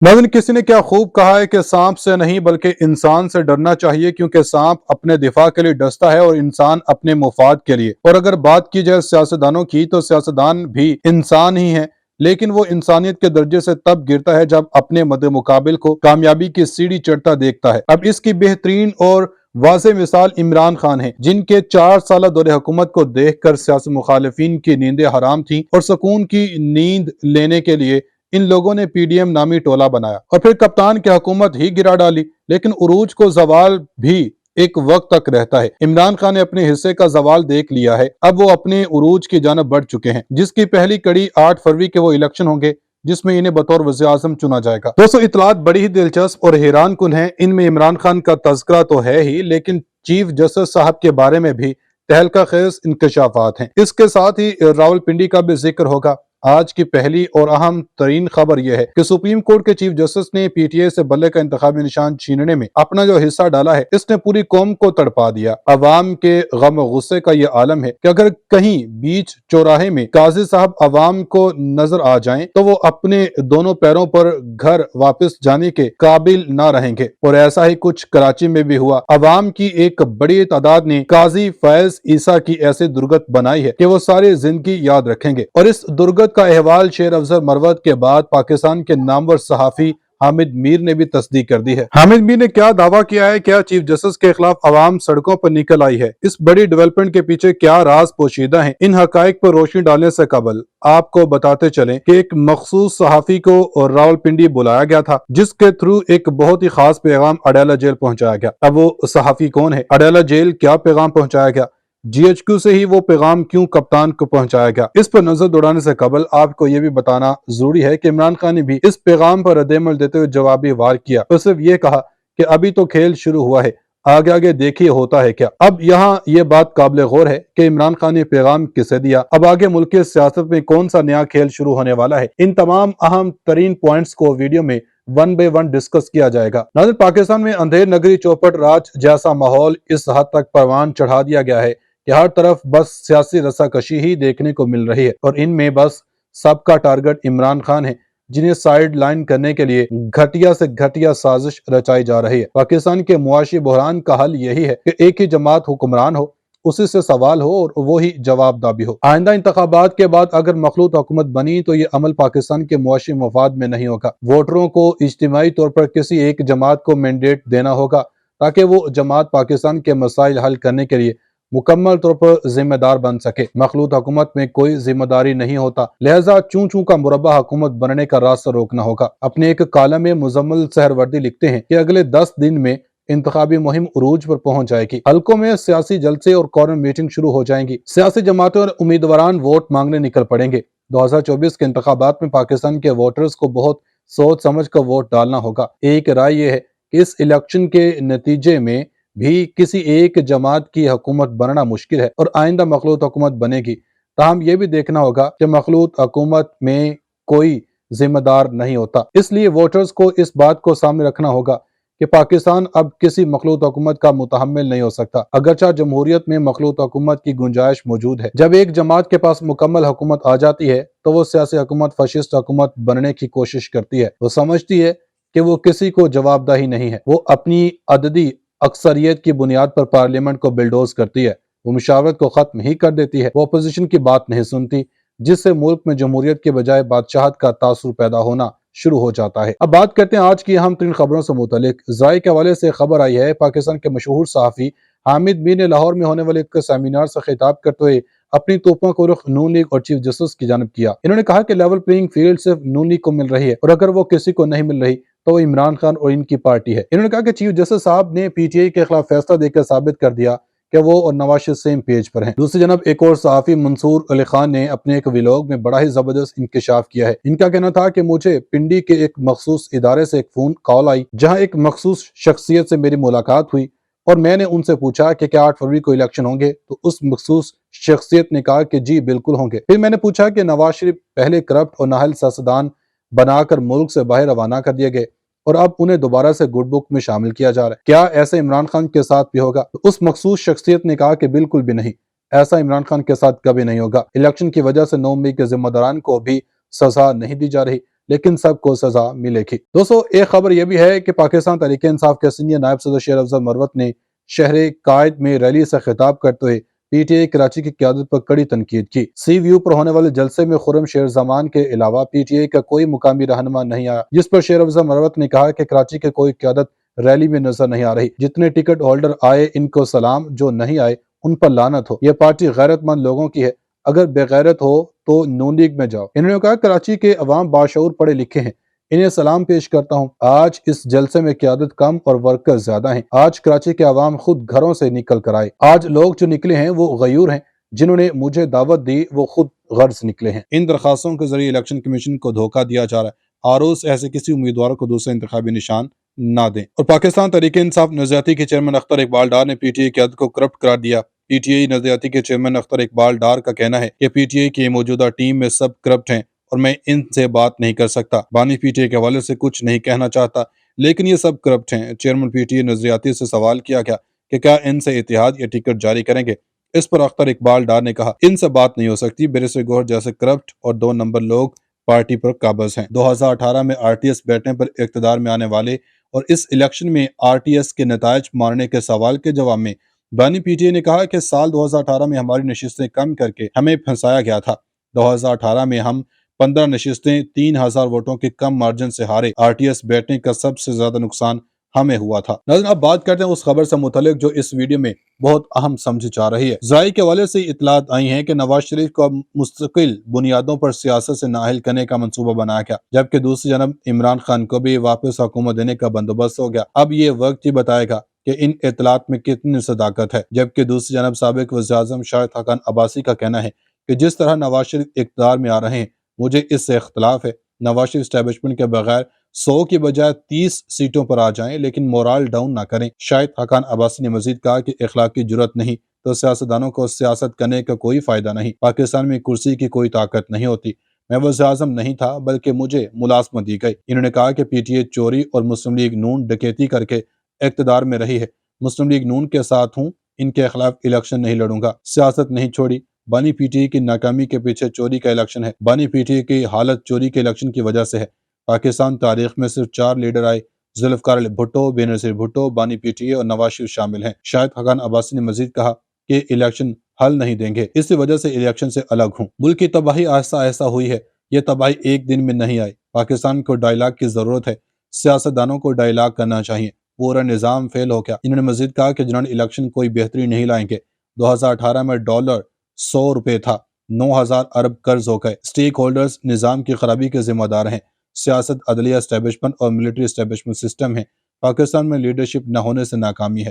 नाज़रीन, किसी ने क्या खूब कहा है कि सांप से नहीं बल्कि इंसान से डरना चाहिए, क्योंकि सांप अपने दिफा के लिए डसता है और इंसान अपने मुफाद के लिए। और अगर बात की जाए सियासतदानों की, तो सियासतदान भी इंसान ही है, लेकिन वो इंसानियत के दर्जे से तब गिरता है जब अपने मद्दे मुकाबिल को कामयाबी की सीढ़ी चढ़ता देखता है। अब इसकी बेहतरीन और वाज़ेह मिसाल इमरान खान है, जिनके 4 साल दौरे हुकूमत को देख कर सियासी मुखालिफिन की नींदें हराम थीं और सुकून की नींद लेने के लिए इन लोगों ने पीडीएम नामी टोला बनाया और फिर कप्तान की हुकूमत ही गिरा डाली। लेकिन उरूज को जवाल भी एक वक्त तक रहता है। इमरान खान ने अपने हिस्से का जवाल देख लिया है, अब वो अपने उरूज की जानब बढ़ चुके हैं, जिसकी पहली कड़ी 8 फरवरी के वो इलेक्शन होंगे जिसमें इन्हें बतौर वज़ीर आज़म चुना जाएगा। दोस्तों, इतलात बड़ी ही दिलचस्प और हैरान कुन है। इनमें इमरान खान का तज़किरा तो है ही, लेकिन चीफ जस्टिस साहब के बारे में भी तहलका खेज इंकशाफात हैं। इसके साथ ही रावलपिंडी का भी जिक्र होगा। आज की पहली और अहम तरीन खबर यह है कि सुप्रीम कोर्ट के चीफ जस्टिस ने पीटीआई से बल्ले का इंतखाबी निशान छीनने में अपना जो हिस्सा डाला है, इसने पूरी कौम को तड़पा दिया। अवाम के गम गुस्से का यह आलम है कि अगर कहीं बीच चौराहे में काजी साहब अवाम को नजर आ जाएं तो वो अपने दोनों पैरों पर घर वापस जाने के काबिल ना रहेंगे। और ऐसा ही कुछ कराची में भी हुआ। अवाम की एक बड़ी तादाद ने काजी फैज ईसा की ऐसी दुर्गत बनाई है कि वो सारी जिंदगी याद रखेंगे। और इस दुर्गत का अहवाल शेर अफजल मरवत के बाद पाकिस्तान के नामवर सहाफी हामिद मीर ने भी तस्दीक कर दी है। हामिद मीर ने क्या दावा किया है, क्या चीफ जस्टिस के खिलाफ अवाम सड़कों पर निकल आई है, इस बड़ी डेवलपमेंट के पीछे क्या राज पोशीदा है, इन हकाइक पर रोशनी डालने से कबल आपको बताते चलें कि एक मखसूस सहाफी को रावलपिंडी बुलाया गया था, जिसके थ्रू एक बहुत ही खास पैगाम अडयाला जेल पहुंचाया गया। अब वो सहाफी कौन है, अडयाला जेल क्या पैगाम पहुंचाया गया, जीएचक्यू से ही वो पैगाम क्यों कप्तान को पहुंचाया गया, इस पर नजर दौड़ाने से कबल आपको यह भी बताना जरूरी है कि इमरान खान ने भी इस पैगाम पर रद्द-ए-अमल देते हुए जवाबी वार किया और सिर्फ ये कहा कि अभी तो खेल शुरू हुआ है, आगे आगे देखिए होता है क्या। अब यहाँ ये बात काबिल गौर है कि इमरान खान ने पैगाम किसे दिया, अब आगे मुल्क की सियासत में कौन सा नया खेल शुरू होने वाला है। इन तमाम अहम तरीन पॉइंट्स को वीडियो में वन बाय वन डिस्कस किया जाएगा। नाज़रीन, पाकिस्तान में अंधेर नगरी चौपट राज जैसा माहौल इस हद तक परवान चढ़ा दिया गया है कि हर तरफ बस सियासी रस्साकशी ही देखने को मिल रही है और इनमें बस सबका टारगेट इमरान खान है, जिन्हें साइड लाइन करने के लिए घटिया से घटिया साजिश रचाई जा रही है। पाकिस्तान के मुआशी बहरान का हल यही है कि एक ही जमात हुक्मरान हो, उसी से सवाल हो और वो ही जवाबदाबी हो। आइंदा इंतखाबात के बाद अगर मखलूत हुकूमत बनी तो ये अमल पाकिस्तान के मुआशी मफाद में नहीं होगा। वोटरों को इज्तिमाई तौर पर किसी एक जमात को मैंडेट देना होगा ताकि वो जमात पाकिस्तान के मसाइल हल करने के लिए मुकम्मल तौर पर जिम्मेदार बन सके। मखलूत हुकूमत में कोई जिम्मेदारी नहीं होता, लिहाजा चूं चूं का मुरब्बा हुकूमत बनने का रास्ता रोकना होगा। अपने एक कालम में मुजम्मल सहरवर्दी लिखते हैं कि अगले 10 दिन में इंतखाबी मुहिम उरूज पर पहुंच जाएगी। हल्कों में सियासी जलसे और कॉर्नर मीटिंग शुरू हो जाएंगी। सियासी जमातें और उम्मीदवारान वोट मांगने निकल पड़ेंगे। 2024 के इंतखाबात में पाकिस्तान के वोटर्स को बहुत सोच समझ कर वोट डालना होगा। एक राय यह है कि इस इलेक्शन के नतीजे में भी किसी एक जमात की हुकूमत बनना मुश्किल है और आइंदा मखलूत हुकूमत बनेगी। ताहम यह भी देखना होगा कि मखलूत हुकूमत में कोई जिम्मेदार नहीं होता। इसलिए वोटर्स को इस बात को सामने रखना होगा कि पाकिस्तान अब किसी मखलूत हुकूमत का मुतहम्मिल नहीं हो सकता। अगरचा जमहूरियत में मखलूत हुकूमत की गुंजाइश मौजूद है। जब एक जमात के पास मुकम्मल हुकूमत आ जाती है तो वो सियासी हुकूमत फशिस्ट हुकूमत बनने की कोशिश करती है। वो समझती है कि वो किसी को जवाबदाही नहीं है। वो अपनी अददी अक्सरियत की बुनियाद पर पार्लियामेंट को बिल्डोज करती है। वो मुशावरत को खत्म ही कर देती है। वो अपोजिशन की बात नहीं सुनती, जिससे मुल्क में जमहूरियत के बजाय बादशाहत का तासुर पैदा होना शुरू हो जाता है। अब बात करते हैं आज की अहम तरीन खबरों से मुतालिक। ज़राए के हवाले से खबर आई है, पाकिस्तान के मशहूर सहाफ़ी हामिद मीर ने लाहौर में होने वाले एक सेमिनार से खिताब करते हुए अपनी तोपों को रुख नून लीग और चीफ जस्टिस की जानब किया। इन्होंने कहा कि लेवल प्लेइंग फील्ड सिर्फ नून लीग को मिल रही है और अगर वो किसी को नहीं मिल रही तो वो इमरान खान और इनकी पार्टी है। इन्होंने कहा कि चीफ जस्टिस साहब ने पीटीआई के खिलाफ फैसला देकर साबित कर दिया कि वो और नवाज शरीफ सेम पेज पर हैं। दूसरी जनाब एक और सहाफ़ी मंसूर अली खान ने अपने एक व्लॉग में बड़ा ही जबरदस्त इंकशाफ किया है। इनका कहना था कि मुझे पिंडी के एक मखसूस इदारे से एक फोन कॉल आई, जहां एक मखसूस शख्सियत से मेरी मुलाकात हुई और मैंने उनसे पूछा कि क्या 8 फरवरी को इलेक्शन होंगे, तो उस मखसूस शख्सियत ने कहा कि जी बिल्कुल होंगे। फिर मैंने पूछा कि नवाज शरीफ पहले करप्ट और नाहल सियासतदान बनाकर मुल्क से बाहर रवाना कर दिए गए और अब उन्हें दोबारा से गुड बुक में शामिल किया जा रहा है, क्या ऐसे इमरान खान के साथ भी होगा? तो उस मखसूस शख्सियत ने कहा कि बिल्कुल भी नहीं, ऐसा इमरान खान के साथ कभी नहीं होगा। इलेक्शन की वजह से 9 मई के जिम्मेदारान को भी सजा नहीं दी जा रही, لیکن سب کو سزا ملے گی۔ دوستو ایک خبر یہ بھی ہے کہ پاکستان تحریک انصاف کے سینئر نائب صدر شیر افضل مروت نے شہر قائد میں ریلی سے خطاب کرتے ہوئے پی ٹی آئی کراچی کی قیادت پر کڑی تنقید کی۔ سی ویو پر ہونے والے جلسے میں خرم شیر زمان کے علاوہ پی ٹی آئی کا کوئی مقامی رہنما نہیں آیا، جس پر شیر افضل مروت نے کہا کہ کراچی کے کوئی قیادت ریلی میں نظر نہیں آ رہی۔ جتنے ٹکٹ ہولڈر آئے ان کو سلام، جو نہیں آئے ان پر لعنت ہو۔ یہ پارٹی غیرت مند لوگوں کی ہے، اگر بے غیرت ہو تو نون لیگ میں جاؤ۔ انہوں نے کہا کراچی کے عوام باشعور پڑھے لکھے ہیں، انہیں سلام پیش کرتا ہوں۔ آج اس جلسے میں قیادت کم اور ورکر زیادہ ہیں۔ آج کراچی کے عوام خود گھروں سے نکل کر آئے۔ آج لوگ جو نکلے ہیں وہ غیور ہیں، جنہوں نے مجھے دعوت دی وہ خود غرض نکلے ہیں۔ ان درخواستوں کے ذریعے الیکشن کمیشن کو دھوکہ دیا جا رہا ہے۔ آروس ایسے کسی امیدوار کو دوسرے انتخابی نشان نہ دیں۔ اور پاکستان تحریک انصاف نظریاتی کے چیئرمین اختر اقبال ڈار نے پی ٹی آئی قیادت کو کرپٹ قرار دیا۔ پی ٹی آئی نظریاتی کے چیئرمین اختر اقبال ڈار کا کہنا ہے کہ پی ٹی آئی کی موجودہ ٹیم میں سب کرپٹ ہیں اور میں ان سے بات نہیں کر سکتا۔ بانی پی ٹی آئی کے حوالے سے کچھ نہیں کہنا چاہتا، لیکن یہ سب کرپٹ ہیں۔ چیئرمین پی ٹی آئی نظریاتی سے سوال کیا گیا کہ کیا ان سے اتحاد یا ٹکٹ جاری کریں گے؟ اس پر اختر اقبال ڈار نے کہا ان سے بات نہیں ہو سکتی، بیرسٹر گوہر جیسے کرپٹ اور 2 نمبر لوگ پارٹی پر قابض ہیں۔ 2018 میں آر ٹی ایس بیٹھنے پر اقتدار میں آنے والے اور اس الیکشن میں آر ٹی ایس کے نتائج ماننے کے سوال کے جواب میں بانی پی ٹی آئی نے کہا کہ سال 2018 میں ہماری نشستیں کم کر کے ہمیں پھنسایا گیا تھا۔ 2018 میں ہم 15 نشستیں 3000 ووٹوں کے کم مارجن سے ہارے۔ آر ٹی ایس بیٹھنے کا سب سے زیادہ نقصان ہمیں ہوا تھا۔ ناظرین اب بات کرتے ہیں اس خبر سے متعلق جو اس ویڈیو میں بہت اہم سمجھی جا رہی ہے۔ ذرائع کے حوالے سے اطلاعات آئی ہیں کہ نواز شریف کو مستقل بنیادوں پر سیاست سے نااہل کرنے کا منصوبہ بنایا گیا، جبکہ دوسری جانب عمران خان کو بھی واپس حکومت دینے کا بندوبست ہو گیا۔ اب یہ وقت ہی بتائے گا کہ ان اطلاعات میں کتنی صداقت ہے۔ جبکہ دوسری جانب سابق وزیر اعظم شاہد حقان عباسی کا کہنا ہے کہ جس طرح نواز شریف اقتدار میں آ رہے ہیں مجھے اس سے اختلاف ہے۔ نواز شریف اسٹیبلشمنٹ کے بغیر 100 کی بجائے 30 سیٹوں پر آ جائیں لیکن مورال ڈاؤن نہ کریں۔ شاہد حقان عباسی نے مزید کہا کہ اخلاقی جرات نہیں تو سیاستدانوں کو سیاست کرنے کا کوئی فائدہ نہیں۔ پاکستان میں کرسی کی کوئی طاقت نہیں ہوتی۔ میں وزیر اعظم نہیں تھا بلکہ مجھے ملازمت دی گئی۔ انہوں نے کہا کہ پی ٹی آئی چوری اور مسلم لیگ نون ڈکیتی کر کے اقتدار میں رہی ہے۔ مسلم لیگ نون کے ساتھ ہوں، ان کے خلاف الیکشن نہیں لڑوں گا۔ سیاست نہیں چھوڑی۔ بانی پی ٹی آئی کی ناکامی کے پیچھے چوری کا الیکشن ہے۔ بانی پی ٹی آئی کی حالت چوری کے الیکشن کی وجہ سے ہے۔ پاکستان تاریخ میں صرف 4 لیڈر آئے، ذوالفقار علی بھٹو، بے نظیر بھٹو، بانی پی ٹی آئی اور نواز شریف شامل ہیں۔ شاہد حقان عباسی نے مزید کہا کہ الیکشن حل نہیں دیں گے، اسی وجہ سے الیکشن سے الگ ہوں۔ ملک کی تباہی آہستہ آہستہ ہوئی ہے، یہ تباہی ایک دن میں نہیں آئی۔ پاکستان کو ڈائیلاگ کی ضرورت ہے، سیاستدانوں کو ڈائیلاگ کرنا چاہیے، پورا نظام فیل ہو گیا۔ انہوں نے مزید کہا کہ جنرل الیکشن کوئی بہتری نہیں لائیں گے۔ 2018 میں ڈالر 100 روپے تھا، 9000 ارب قرض ہو گئے۔ سٹیک ہولڈرز نظام کی خرابی کے ذمہ دار ہیں۔ سیاست، عدلیہ اسٹیبلشمنٹ اور ملٹری اسٹیبلشمنٹ سسٹم ہے۔ پاکستان میں لیڈرشپ نہ ہونے سے ناکامی ہے۔